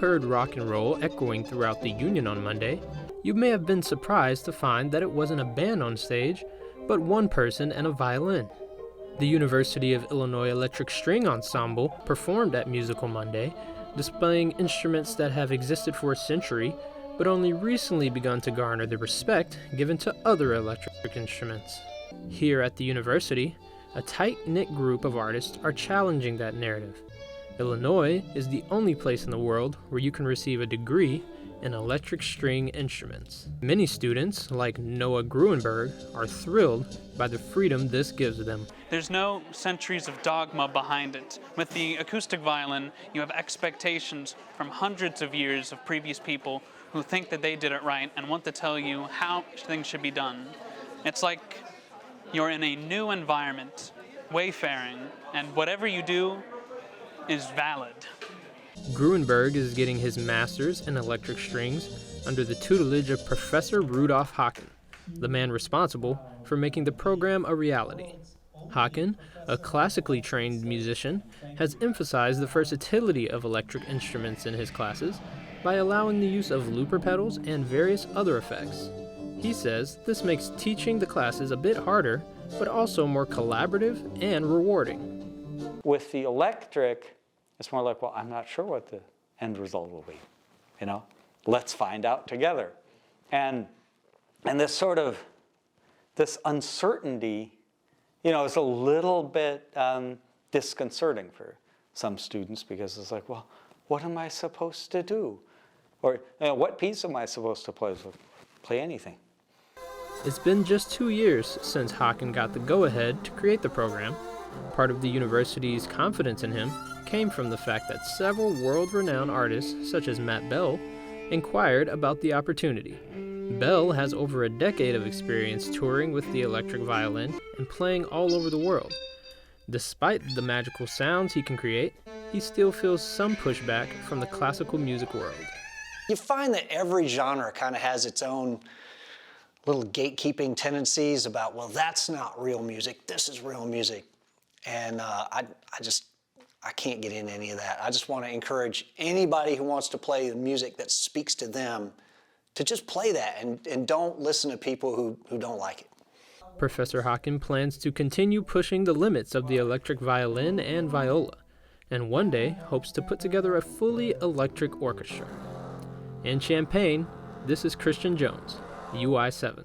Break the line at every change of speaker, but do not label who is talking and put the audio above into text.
heard rock and roll echoing throughout the Union on Monday, you may have been surprised to find that it wasn't a band on stage, but one person and a violin. The University of Illinois Electric String Ensemble performed at Musical Monday, displaying instruments that have existed for a century, but only recently begun to garner the respect given to other electric instruments. Here at the university, a tight-knit group of artists are challenging that narrative. Illinois is the only place in the world where you can receive a degree in electric string instruments. Many students, like Noah Gruenberg, are thrilled by the freedom this gives them.
There's no centuries of dogma behind it. With the acoustic violin, you have expectations from hundreds of years of previous people who think that they did it right and want to tell you how things should be done. It's like you're in a new environment, wayfaring, and whatever you do is valid.
Gruenberg is getting his master's in electric strings under the tutelage of Professor Rudolph Haken, the man responsible for making the program a reality. Haken, a classically trained musician, has emphasized the versatility of electric instruments in his classes by allowing the use of looper pedals and various other effects. He says this makes teaching the classes a bit harder, but also more collaborative and rewarding.
With the electric, it's more like, well, I'm not sure what the end result will be. Let's find out together. And this sort of, this uncertainty, is a little bit disconcerting for some students, because it's like, well, what am I supposed to do? Or what piece am I supposed to play? So play anything.
It's been just 2 years since Haken got the go-ahead to create the program. Part of the university's confidence in him came from the fact that several world-renowned artists, such as Matt Bell, inquired about the opportunity. Bell has over a decade of experience touring with the electric violin and playing all over the world. Despite the magical sounds he can create, he still feels some pushback from the classical music world.
You find that every genre kind of has its own little gatekeeping tendencies about, well, that's not real music, this is real music. And I can't get into any of that. I just want to encourage anybody who wants to play the music that speaks to them to just play that and don't listen to people who don't like it.
Professor Haken plans to continue pushing the limits of the electric violin and viola, and one day hopes to put together a fully electric orchestra. In Champaign, this is Christian Jones, UI7.